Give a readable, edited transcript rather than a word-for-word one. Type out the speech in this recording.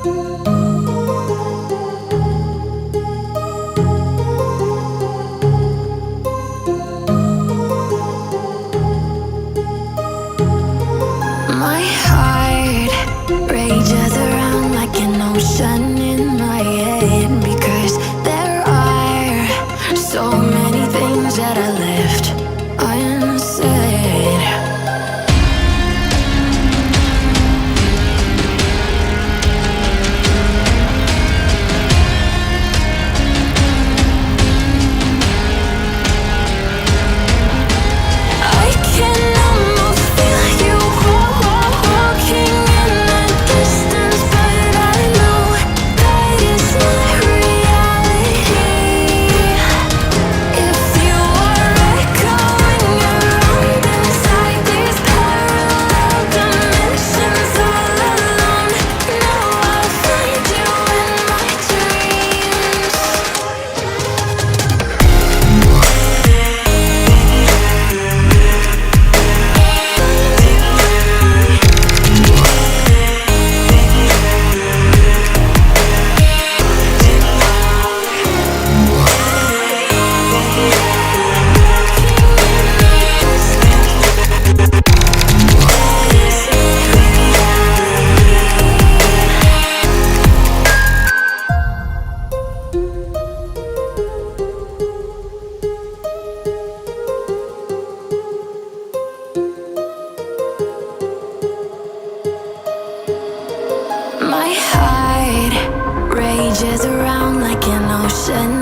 My heart rages around like an ocean in my head, because there are so many things that I left unsaid. I can almost feel you walking in the distance, but I know that is not reality. If you are echoing around inside these parallel dimensions all alone, know I'll find you in my dreams. My heart rages around like an ocean